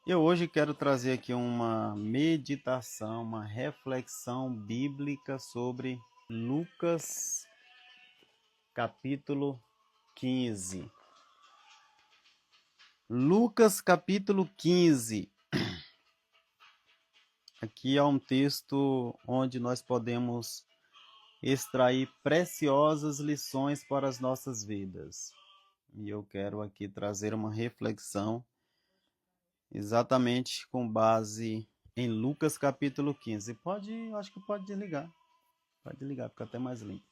Eu hoje quero trazer aqui uma meditação, uma reflexão bíblica sobre Lucas capítulo 15. Lucas capítulo 15. Aqui é um texto onde nós podemos extrair preciosas lições para as nossas vidas. E eu quero aqui trazer uma reflexão exatamente com base em Lucas capítulo 15. Acho que pode desligar. Pode ligar, fica até mais limpo.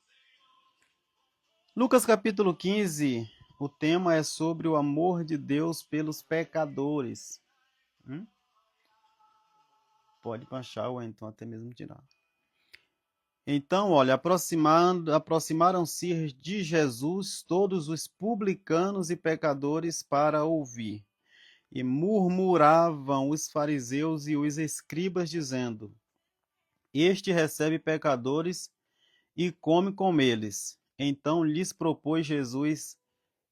Lucas capítulo 15, o tema é sobre o amor de Deus pelos pecadores. Pode baixar ou então até mesmo tirar. Então, olha, aproximaram-se de Jesus todos os publicanos e pecadores para ouvir. E murmuravam os fariseus e os escribas, dizendo: Este recebe pecadores e come com eles. Então lhes propôs Jesus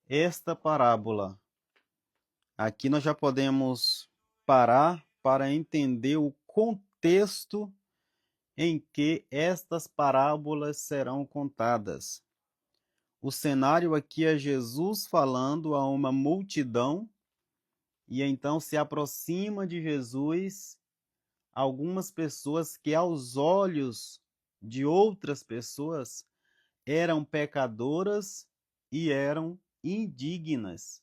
esta parábola. Aqui nós já podemos parar para entender o contexto em que estas parábolas serão contadas. O cenário aqui é Jesus falando a uma multidão, e então se aproxima de Jesus algumas pessoas que, aos olhos de outras pessoas, eram pecadoras e eram indignas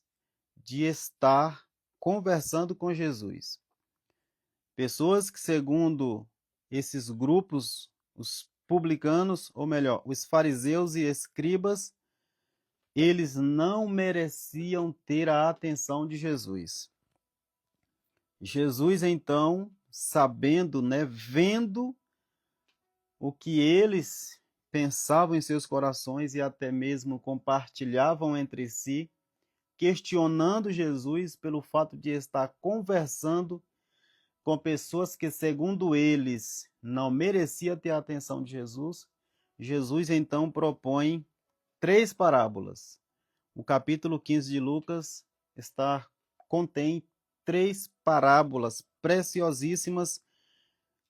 de estar conversando com Jesus. Pessoas que, segundo esses grupos, os publicanos, ou melhor, os fariseus e escribas, eles não mereciam ter a atenção de Jesus. Jesus, então, sabendo, vendo o que eles pensavam em seus corações e até mesmo compartilhavam entre si, questionando Jesus pelo fato de estar conversando com pessoas que, segundo eles, não mereciam ter a atenção de Jesus, Jesus então propõe 3 parábolas. O capítulo 15 de Lucas contém 3 parábolas preciosíssimas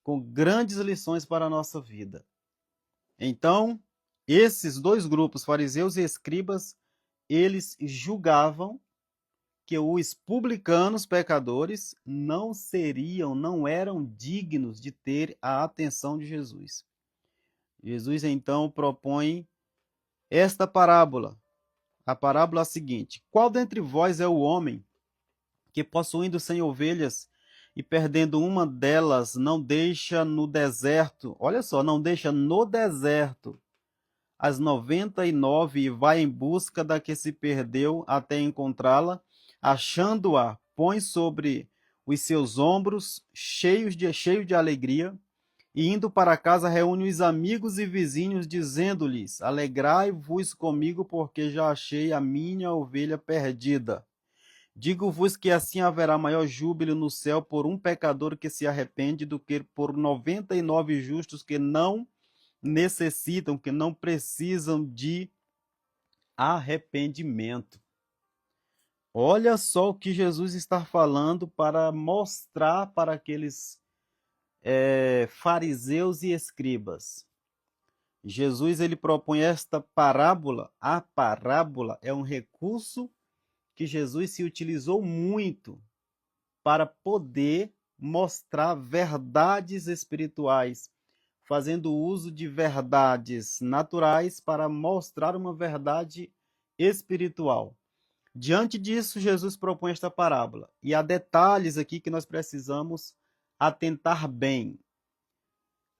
com grandes lições para a nossa vida. Então, esses 2 grupos, fariseus e escribas, eles julgavam que os publicanos pecadores não eram dignos de ter a atenção de Jesus. Jesus então propõe esta parábola. A parábola seguinte: Qual dentre vós é o homem que, possuindo 100 ovelhas e perdendo uma delas, não deixa no deserto, olha só, não deixa no deserto as 99 e vai em busca da que se perdeu até encontrá-la? Achando-a, põe sobre os seus ombros, cheio de alegria, e indo para casa reúne os amigos e vizinhos, dizendo-lhes: Alegrai-vos comigo, porque já achei a minha ovelha perdida. Digo-vos que assim haverá maior júbilo no céu por um pecador que se arrepende do que por 99 justos que não necessitam, que não precisam de arrependimento. Olha só o que Jesus está falando para mostrar para aqueles fariseus e escribas. Jesus ele propõe esta parábola. A parábola é um recurso que Jesus se utilizou muito para poder mostrar verdades espirituais, fazendo uso de verdades naturais para mostrar uma verdade espiritual. Diante disso, Jesus propõe esta parábola. E há detalhes aqui que nós precisamos atentar bem.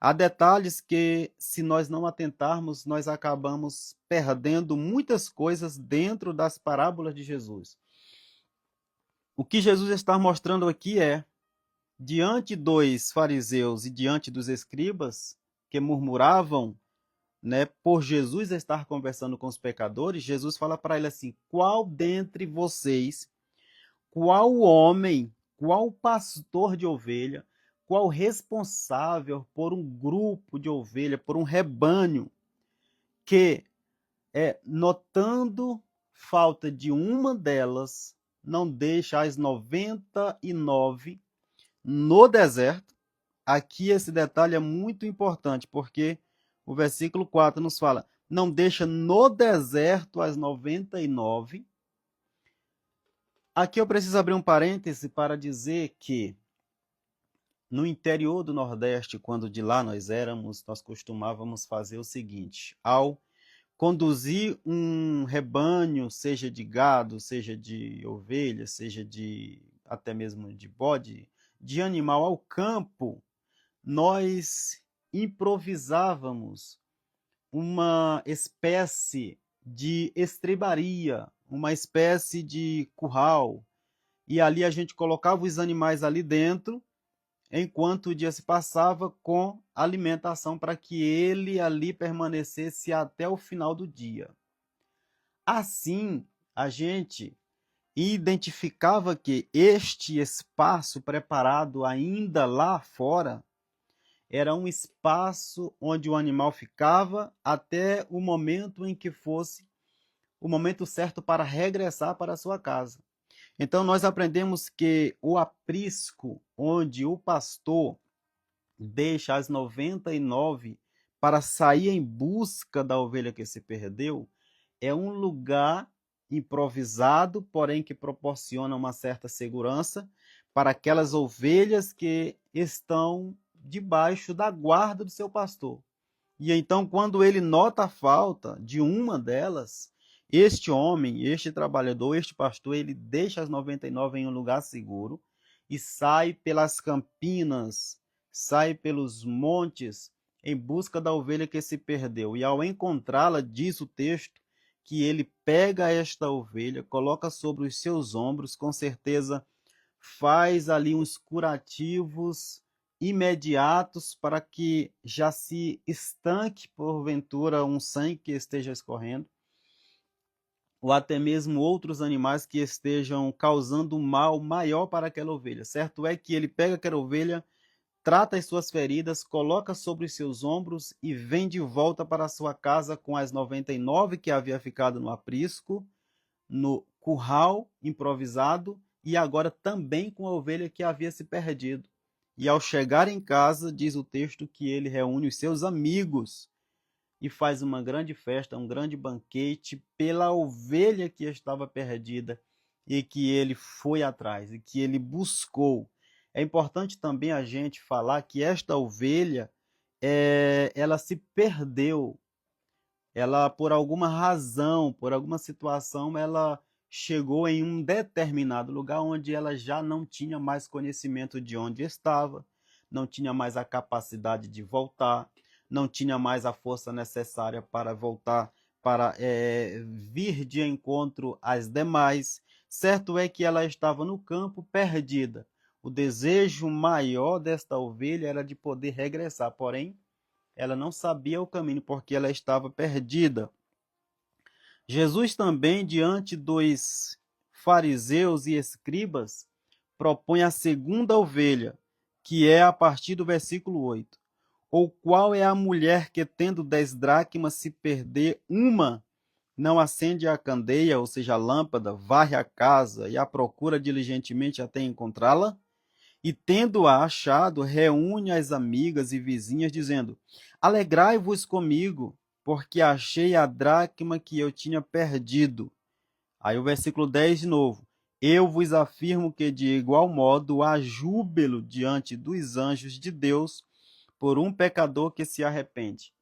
Há detalhes que, se nós não atentarmos, nós acabamos perdendo muitas coisas dentro das parábolas de Jesus. O que Jesus está mostrando aqui é, diante dos fariseus e diante dos escribas que murmuravam, por Jesus estar conversando com os pecadores, Jesus fala para ele assim: qual dentre vocês, qual homem, qual pastor de ovelha, qual responsável por um grupo de ovelha, por um rebanho, que, notando falta de uma delas, não deixa as 99 no deserto. Aqui esse detalhe é muito importante, porque o versículo 4 nos fala, não deixa no deserto as 99. Aqui eu preciso abrir um parêntese para dizer que no interior do Nordeste, quando de lá nós éramos, nós costumávamos fazer o seguinte: ao conduzir um rebanho, seja de gado, seja de ovelha, seja de até mesmo de bode, de animal ao campo, nós improvisávamos uma espécie de estribaria, uma espécie de curral, e ali a gente colocava os animais ali dentro enquanto o dia se passava com alimentação para que ele ali permanecesse até o final do dia. Assim, a gente identificava que este espaço preparado ainda lá fora era um espaço onde o animal ficava até o momento em que fosse o momento certo para regressar para a sua casa. Então, nós aprendemos que o aprisco, onde o pastor deixa as 99 para sair em busca da ovelha que se perdeu, é um lugar improvisado, porém que proporciona uma certa segurança para aquelas ovelhas que estão debaixo da guarda do seu pastor. E então, quando ele nota a falta de uma delas, este homem, este trabalhador, este pastor, ele deixa as 99 em um lugar seguro e sai pelas campinas, sai pelos montes em busca da ovelha que se perdeu. E ao encontrá-la, diz o texto, que ele pega esta ovelha, coloca sobre os seus ombros, com certeza faz ali uns curativos imediatos para que já se estanque, porventura, um sangue que esteja escorrendo, ou até mesmo outros animais que estejam causando um mal maior para aquela ovelha. Certo é que ele pega aquela ovelha, trata as suas feridas, coloca sobre os seus ombros e vem de volta para a sua casa com as 99 que havia ficado no aprisco, no curral improvisado, e agora também com a ovelha que havia se perdido. E ao chegar em casa, diz o texto que ele reúne os seus amigos e faz uma grande festa, um grande banquete pela ovelha que estava perdida e que ele foi atrás e que ele buscou. É importante também a gente falar que esta ovelha, ela se perdeu. Ela, por alguma razão, por alguma situação, ela chegou em um determinado lugar onde ela já não tinha mais conhecimento de onde estava, não tinha mais a capacidade de voltar, não tinha mais a força necessária para voltar, para vir de encontro às demais. Certo é que ela estava no campo perdida. O desejo maior desta ovelha era de poder regressar, porém, ela não sabia o caminho porque ela estava perdida. Jesus também, diante dos fariseus e escribas, propõe a segunda ovelha, que é a partir do versículo 8. Ou qual é a mulher que, tendo 10 dracmas, se perder uma, não acende a candeia, ou seja, a lâmpada, varre a casa e a procura diligentemente até encontrá-la? E tendo-a achado, reúne as amigas e vizinhas, dizendo: Alegrai-vos comigo, porque achei a dracma que eu tinha perdido. Aí o versículo 10 de novo. Eu vos afirmo que, de igual modo, há júbilo diante dos anjos de Deus por um pecador que se arrepende.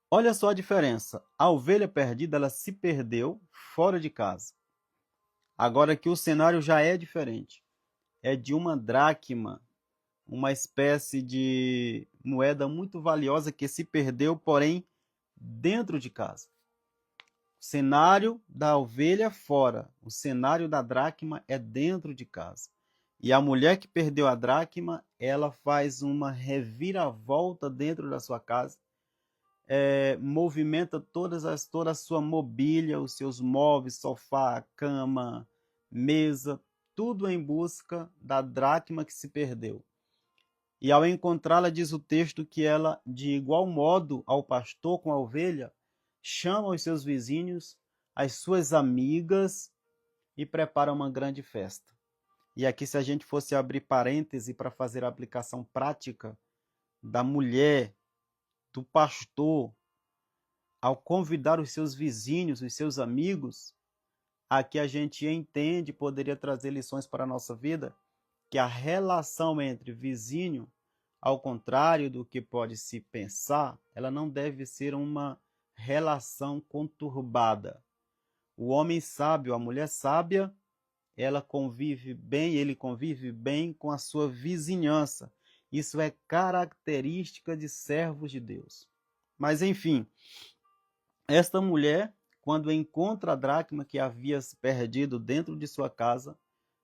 Olha só a diferença. A ovelha perdida, ela se perdeu fora de casa. Agora que o cenário já é diferente. É de uma dracma, uma espécie de moeda muito valiosa que se perdeu, porém, dentro de casa. O cenário da ovelha fora, o cenário da dracma é dentro de casa. E a mulher que perdeu a dracma, ela faz uma reviravolta dentro da sua casa, movimenta toda a sua mobília, os seus móveis, sofá, cama, mesa, tudo em busca da dracma que se perdeu. E ao encontrá-la, diz o texto que ela, de igual modo ao pastor com a ovelha, chama os seus vizinhos, as suas amigas, e prepara uma grande festa. E aqui, se a gente fosse abrir parêntese para fazer a aplicação prática da mulher, do pastor, ao convidar os seus vizinhos, os seus amigos, aqui a gente entende, poderia trazer lições para a nossa vida, que a relação entre vizinho, ao contrário do que pode se pensar, ela não deve ser uma relação conturbada. O homem sábio, a mulher sábia, ela convive bem, ele convive bem com a sua vizinhança. Isso é característica de servos de Deus. Mas, enfim, esta mulher, quando encontra a dracma que havia se perdido dentro de sua casa,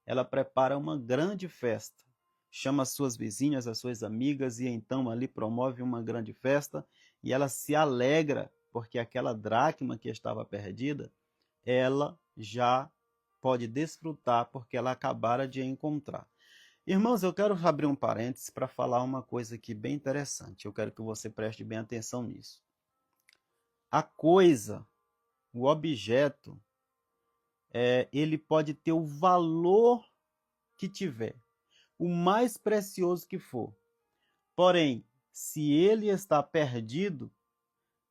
ela prepara uma grande festa. Chama as suas vizinhas, as suas amigas, e então ali promove uma grande festa, e ela se alegra, porque aquela dracma que estava perdida, ela já pode desfrutar, porque ela acabara de encontrar. Irmãos, eu quero abrir um parênteses para falar uma coisa aqui bem interessante. Eu quero que você preste bem atenção nisso. A coisa, o objeto, ele pode ter o valor que tiver, o mais precioso que for. Porém, se ele está perdido,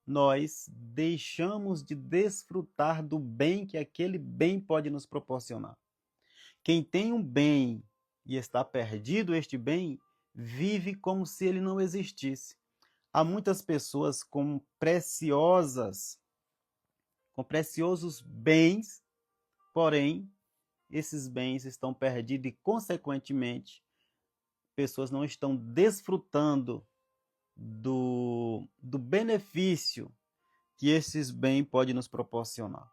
nós deixamos de desfrutar do bem que aquele bem pode nos proporcionar. Quem tem um bem e está perdido este bem, vive como se ele não existisse. Há muitas pessoas com preciosos bens, porém, esses bens estão perdidos e, consequentemente, pessoas não estão desfrutando do benefício que esses bens podem nos proporcionar.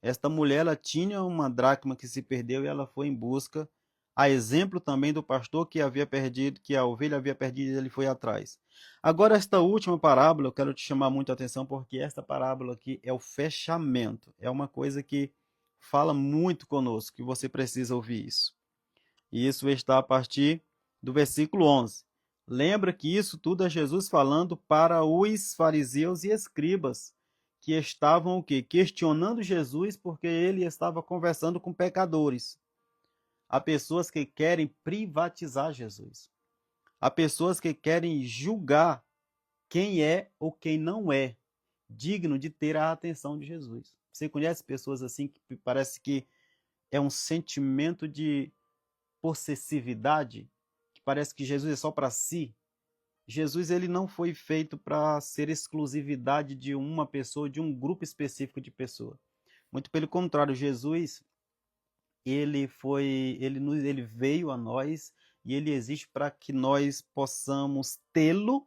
Esta mulher, ela tinha uma dracma que se perdeu e ela foi em busca, a exemplo também do pastor que havia perdido, que a ovelha havia perdido e ele foi atrás. Agora, esta última parábola, eu quero te chamar muito a atenção, porque esta parábola aqui é o fechamento. É uma coisa que fala muito conosco, que você precisa ouvir isso. E isso está a partir do versículo 11. Lembra que isso tudo é Jesus falando para os fariseus e escribas, que estavam o quê? Questionando Jesus, porque ele estava conversando com pecadores. Há pessoas que querem privatizar Jesus. Há pessoas que querem julgar quem é ou quem não é digno de ter a atenção de Jesus. Você conhece pessoas assim que parece que é um sentimento de possessividade, que parece que Jesus é só para si? Jesus, ele não foi feito para ser exclusividade de uma pessoa, de um grupo específico de pessoas. Muito pelo contrário, Jesus, ele veio a nós e ele existe para que nós possamos tê-lo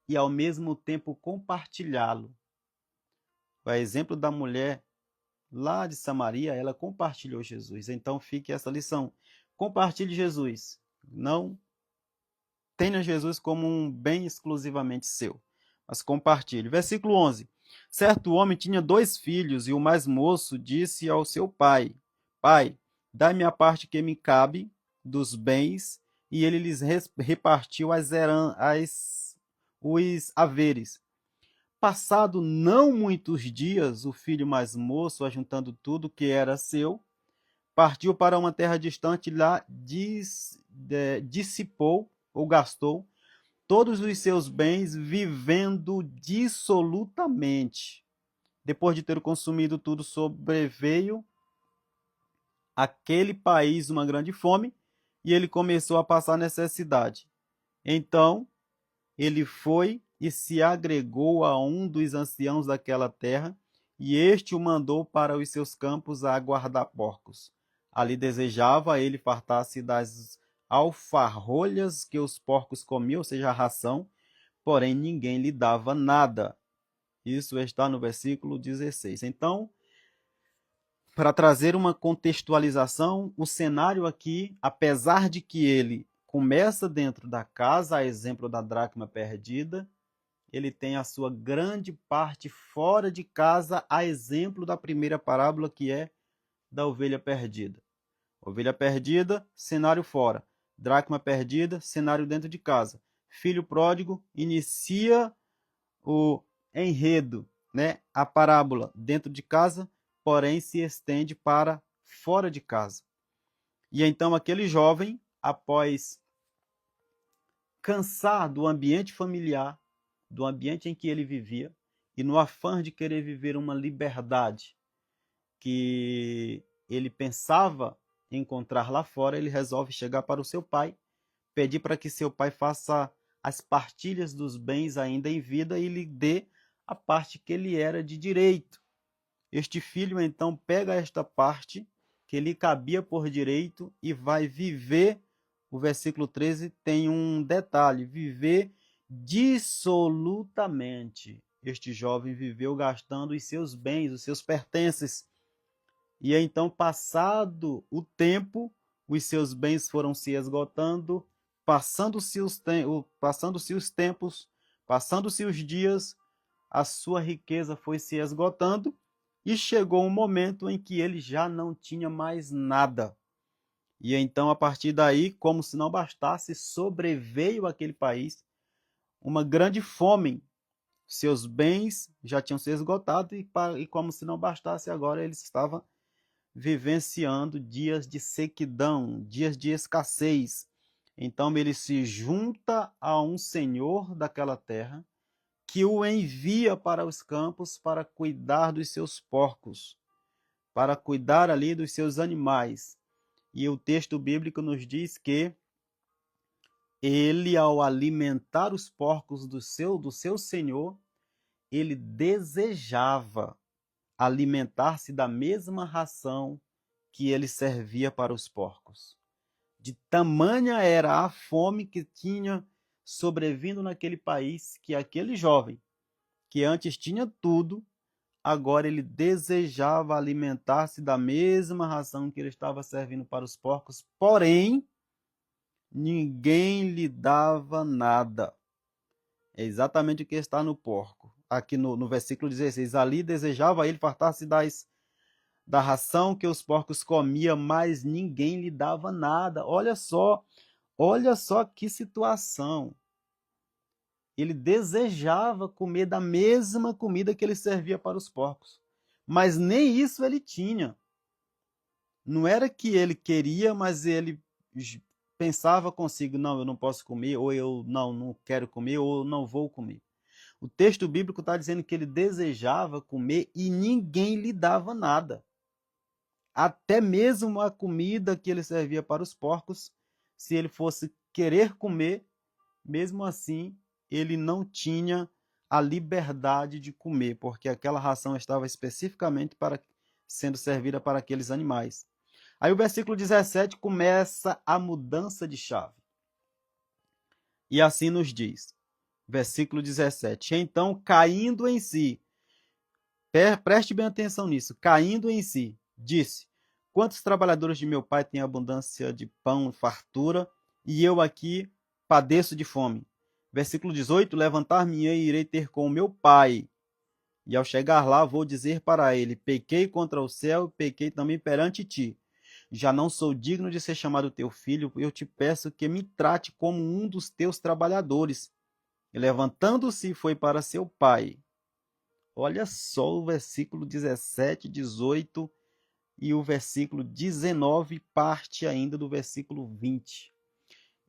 e ao mesmo tempo compartilhá-lo. O exemplo da mulher lá de Samaria, ela compartilhou Jesus. Então fique essa lição. Compartilhe Jesus. Não tenha Jesus como um bem exclusivamente seu, mas compartilhe. Versículo 11. Certo homem tinha 2 filhos, e o mais moço disse ao seu pai: Pai, dá-me a parte que me cabe dos bens, e ele lhes repartiu os haveres. Passado não muitos dias, o filho mais moço, ajuntando tudo que era seu, partiu para uma terra distante, lá dissipou ou gastou todos os seus bens, vivendo dissolutamente. Depois de ter consumido tudo, sobreveio aquele país uma grande fome e ele começou a passar necessidade. Então, ele foi e se agregou a um dos anciãos daquela terra, e este o mandou para os seus campos a guardar porcos. Ali desejava ele fartar-se das alfarrolhas que os porcos comiam, ou seja, a ração, porém ninguém lhe dava nada. Isso está no versículo 16. Então, para trazer uma contextualização, o cenário aqui, apesar de que ele começa dentro da casa, a exemplo da dracma perdida, ele tem a sua grande parte fora de casa, a exemplo da primeira parábola, que é da ovelha perdida. Ovelha perdida, cenário fora. Dracma perdida, cenário dentro de casa. Filho pródigo inicia o enredo, né? A parábola dentro de casa, porém se estende para fora de casa. E então aquele jovem, após cansar do ambiente familiar, do ambiente em que ele vivia, e no afã de querer viver uma liberdade que ele pensava encontrar lá fora, ele resolve chegar para o seu pai, pedir para que seu pai faça as partilhas dos bens ainda em vida e lhe dê a parte que ele era de direito. Este filho então pega esta parte que lhe cabia por direito e vai viver. O versículo 13 tem um detalhe: viver dissolutamente. Este jovem viveu gastando os seus bens, os seus pertences. E então, passado o tempo, os seus bens foram se esgotando, passando-se os tempos, passando-se os dias, a sua riqueza foi se esgotando e chegou um momento em que ele já não tinha mais nada. E então, a partir daí, como se não bastasse, sobreveio àquele país uma grande fome. Seus bens já tinham se esgotado e como se não bastasse, agora ele estava vivenciando dias de sequidão, dias de escassez. Então ele se junta a um senhor daquela terra que o envia para os campos para cuidar dos seus porcos, para cuidar ali dos seus animais. E o texto bíblico nos diz que ele, ao alimentar os porcos do seu senhor, ele desejava alimentar-se da mesma ração que ele servia para os porcos. De tamanha era a fome que tinha sobrevindo naquele país, que aquele jovem, que antes tinha tudo, agora ele desejava alimentar-se da mesma ração que ele estava servindo para os porcos, porém, ninguém lhe dava nada. É exatamente o que está no porco. Aqui no versículo 16, ali desejava ele fartar-se da ração que os porcos comiam, mas ninguém lhe dava nada. Olha só que situação. Ele desejava comer da mesma comida que ele servia para os porcos, mas nem isso ele tinha. Não era que ele queria, mas ele pensava consigo: não, eu não posso comer, ou eu não quero comer, ou eu não vou comer. O texto bíblico está dizendo que ele desejava comer e ninguém lhe dava nada. Até mesmo a comida que ele servia para os porcos, se ele fosse querer comer, mesmo assim, ele não tinha a liberdade de comer, porque aquela ração estava especificamente sendo servida para aqueles animais. Aí o versículo 17 começa a mudança de chave. E assim nos diz, versículo 17: então, caindo em si, preste bem atenção nisso, caindo em si, disse: quantos trabalhadores de meu pai têm abundância de pão, fartura, e eu aqui padeço de fome. Versículo 18: levantar-me-ei e irei ter com o meu pai, e ao chegar lá vou dizer para ele: pequei contra o céu, pequei também perante ti. Já não sou digno de ser chamado teu filho, eu te peço que me trate como um dos teus trabalhadores. E levantando-se, foi para seu pai. Olha só o versículo 17, 18 e o versículo 19, parte ainda do versículo 20.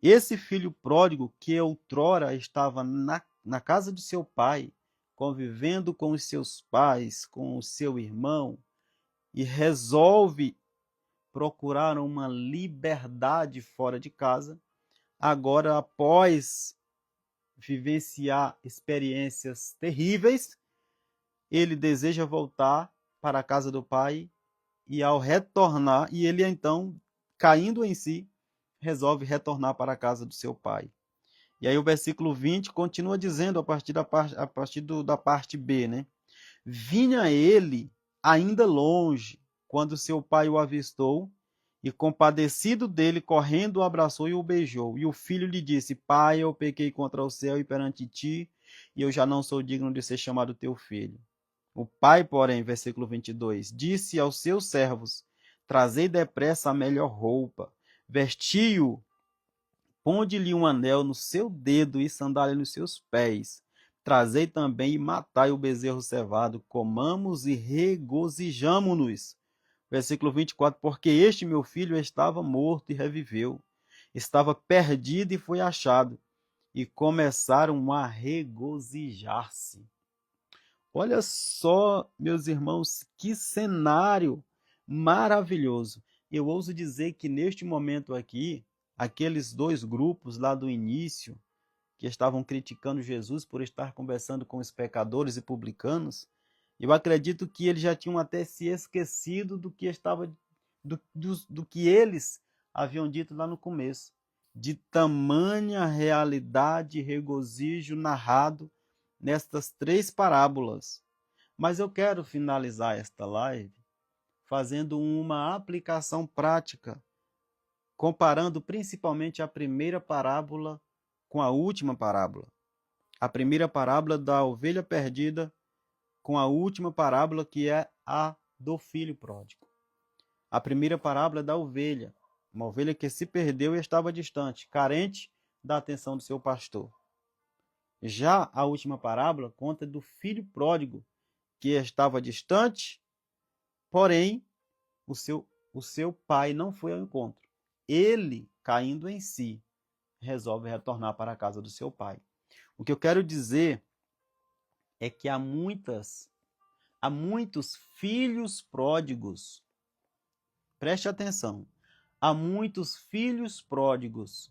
Esse filho pródigo, que outrora estava na casa de seu pai, convivendo com os seus pais, com o seu irmão, e resolve procurar uma liberdade fora de casa, agora, após vivenciar experiências terríveis, ele deseja voltar para a casa do pai e ao retornar, e ele então, caindo em si, resolve retornar para a casa do seu pai. E aí o versículo 20 continua dizendo, a partir da parte B, né? Vinha ele ainda longe, quando seu pai o avistou, e compadecido dele, correndo, o abraçou e o beijou. E o filho lhe disse: pai, eu pequei contra o céu e perante ti, e eu já não sou digno de ser chamado teu filho. O pai, porém, versículo 22, disse aos seus servos: trazei depressa a melhor roupa, vestiu, ponde-lhe um anel no seu dedo e sandália nos seus pés. Trazei também e matai o bezerro cevado, comamos e regozijamo-nos, Versículo 24, porque este meu filho estava morto e reviveu, estava perdido e foi achado, e começaram a regozijar-se. Olha só, meus irmãos, que cenário maravilhoso. Eu ouso dizer que neste momento aqui, aqueles dois grupos lá do início, que estavam criticando Jesus por estar conversando com os pecadores e publicanos, eu acredito que eles já tinham até se esquecido do que do que eles haviam dito lá no começo, de tamanha realidade e regozijo narrado nestas três parábolas. Mas eu quero finalizar esta live fazendo uma aplicação prática, comparando principalmente a primeira parábola com a última parábola. A primeira parábola da ovelha perdida com a última parábola, que é a do filho pródigo. A primeira parábola é da ovelha, uma ovelha que se perdeu e estava distante, carente da atenção do seu pastor. Já a última parábola conta do filho pródigo, que estava distante, porém o seu pai não foi ao encontro. Ele, caindo em si, resolve retornar para a casa do seu pai. O que eu quero dizer é que há muitos filhos pródigos. Preste atenção. Há muitos filhos pródigos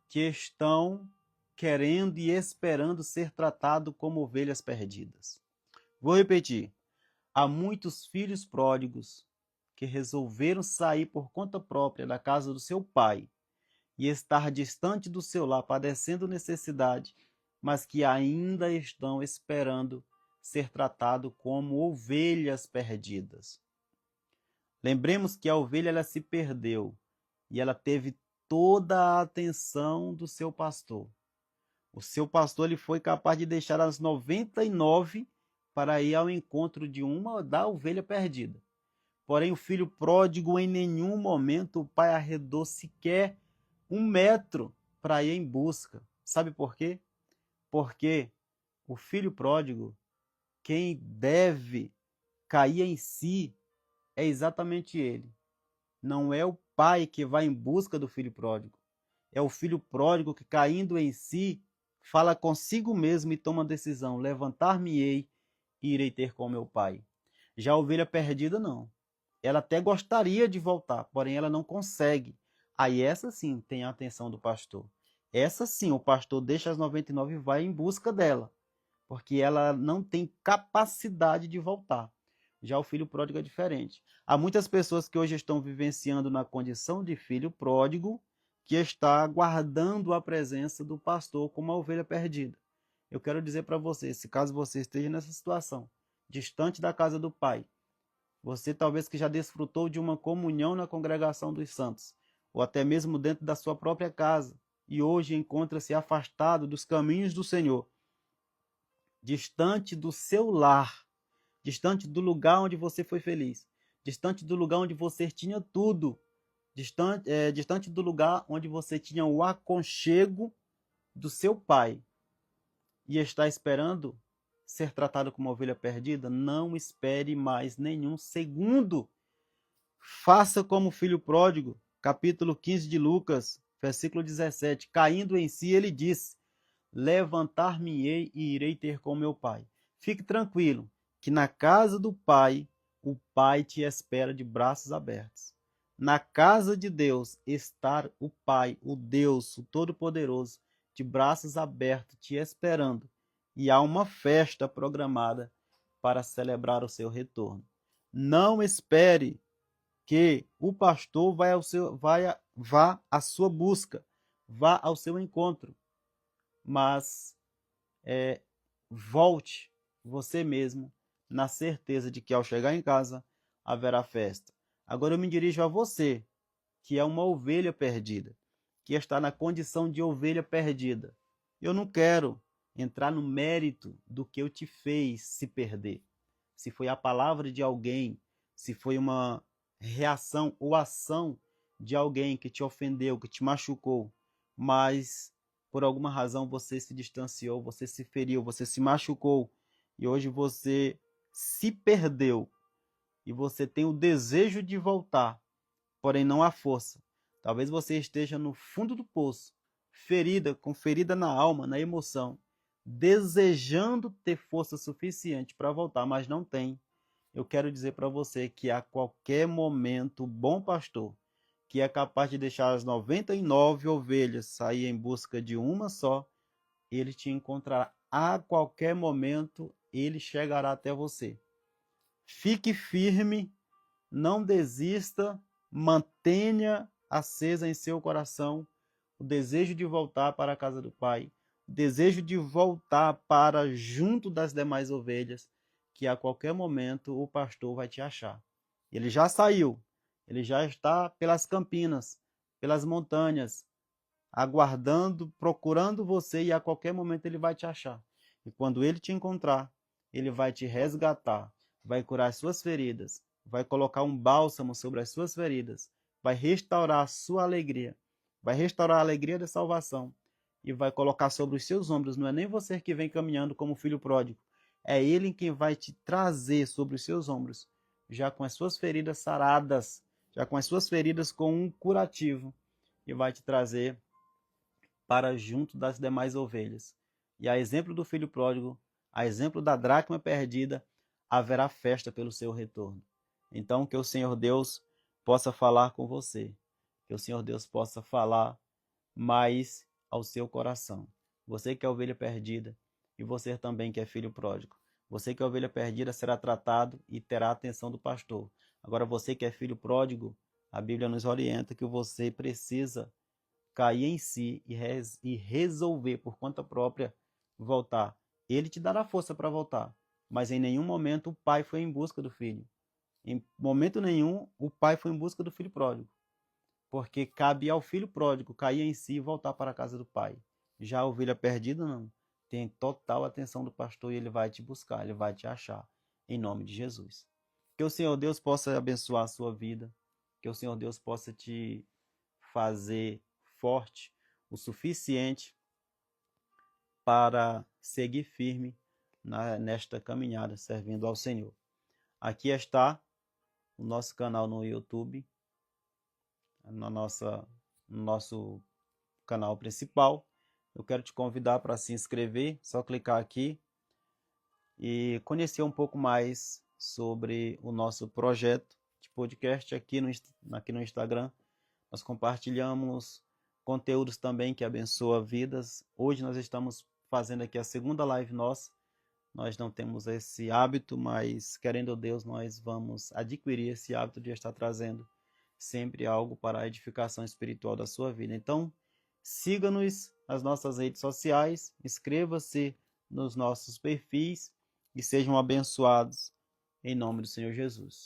que estão querendo e esperando ser tratados como ovelhas perdidas. Vou repetir. Há muitos filhos pródigos que resolveram sair por conta própria da casa do seu pai e estar distante do seu lar, padecendo necessidade, mas que ainda estão esperando ser tratado como ovelhas perdidas. Lembremos que a ovelha ela se perdeu e ela teve toda a atenção do seu pastor. O seu pastor ele foi capaz de deixar as 99 para ir ao encontro de uma da ovelha perdida. Porém, o filho pródigo, em nenhum momento o pai arredou sequer 1 metro para ir em busca. Sabe por quê? Porque o filho pródigo, quem deve cair em si, é exatamente ele. Não é o pai que vai em busca do filho pródigo. É o filho pródigo que, caindo em si, fala consigo mesmo e toma a decisão: levantar-me-ei e irei ter com meu pai. Já a ovelha perdida, não. Ela até gostaria de voltar, porém ela não consegue. Aí essa sim tem a atenção do pastor. Essa sim, o pastor deixa as 99 e vai em busca dela, porque ela não tem capacidade de voltar. Já o filho pródigo é diferente. Há muitas pessoas que hoje estão vivenciando na condição de filho pródigo, que está aguardando a presença do pastor como uma ovelha perdida. Eu quero dizer para você, se caso você esteja nessa situação, distante da casa do Pai, você talvez que já desfrutou de uma comunhão na congregação dos santos, ou até mesmo dentro da sua própria casa, e hoje encontra-se afastado dos caminhos do Senhor, distante do seu lar, distante do lugar onde você foi feliz, distante do lugar onde você tinha tudo, distante do lugar onde você tinha o aconchego do seu pai, e está esperando ser tratado como ovelha perdida, não espere mais nenhum segundo. Faça como o filho pródigo, capítulo 15 de Lucas, versículo 17. Caindo em si, ele disse: levantar-me-ei e irei ter com meu pai. Fique tranquilo, que na casa do pai, o pai te espera de braços abertos. Na casa de Deus está o Pai, o Deus, o Todo-Poderoso, de braços abertos, te esperando. E há uma festa programada para celebrar o seu retorno. Não espere que o pastor vá à sua busca, vá ao seu encontro, mas volte você mesmo na certeza de que ao chegar em casa haverá festa. Agora eu me dirijo a você, que é uma ovelha perdida, que está na condição de ovelha perdida. Eu não quero entrar no mérito do que eu te fez se perder. Se foi a palavra de alguém, se foi uma reação ou ação de alguém que te ofendeu, que te machucou, mas por alguma razão você se distanciou, você se feriu, você se machucou e hoje você se perdeu. e você tem o desejo de voltar, porém não há força. Talvez você esteja no fundo do poço, com ferida na alma, na emoção, desejando ter força suficiente para voltar, mas não tem. Eu quero dizer para você que a qualquer momento o bom pastor, que é capaz de deixar as 99 ovelhas sair em busca de uma só, ele te encontrará a qualquer momento, ele chegará até você. Fique firme, não desista, mantenha acesa em seu coração o desejo de voltar para a casa do Pai, o desejo de voltar para junto das demais ovelhas, que a qualquer momento o pastor vai te achar. Ele já saiu, ele já está pelas campinas, pelas montanhas, aguardando, procurando você, e a qualquer momento ele vai te achar. E quando ele te encontrar, ele vai te resgatar, vai curar as suas feridas, vai colocar um bálsamo sobre as suas feridas, vai restaurar a sua alegria, vai restaurar a alegria da salvação e vai colocar sobre os seus ombros. Não é nem você que vem caminhando como filho pródigo, é ele quem vai te trazer sobre os seus ombros, já com as suas feridas saradas, já com as suas feridas com um curativo, e vai te trazer para junto das demais ovelhas. E a exemplo do filho pródigo, a exemplo da dracma perdida, haverá festa pelo seu retorno. Então, que o Senhor Deus possa falar com você, que o Senhor Deus possa falar mais ao seu coração. Você que é ovelha perdida e você também que é filho pródigo. Você que é ovelha perdida será tratado e terá a atenção do pastor. Agora, você que é filho pródigo, a Bíblia nos orienta que você precisa cair em si e resolver por conta própria voltar. Ele te dará força para voltar, mas em nenhum momento o pai foi em busca do filho. Em momento nenhum o pai foi em busca do filho pródigo, porque cabe ao filho pródigo cair em si e voltar para a casa do pai. Já a ovelha perdida não. Tem total atenção do pastor e ele vai te buscar, ele vai te achar, em nome de Jesus. Que o Senhor Deus possa abençoar a sua vida, que o Senhor Deus possa te fazer forte o suficiente para seguir firme nesta caminhada servindo ao Senhor. Aqui está o nosso canal no YouTube, no nosso canal principal. Eu quero te convidar para se inscrever, só clicar aqui e conhecer um pouco mais sobre o nosso projeto de podcast aqui no Instagram. Nós compartilhamos conteúdos também que abençoam vidas. Hoje nós estamos fazendo aqui a segunda live nossa. Nós não temos esse hábito, mas querendo Deus, nós vamos adquirir esse hábito de estar trazendo sempre algo para a edificação espiritual da sua vida. Então, siga-nos nas nossas redes sociais, inscreva-se nos nossos perfis e sejam abençoados em nome do Senhor Jesus.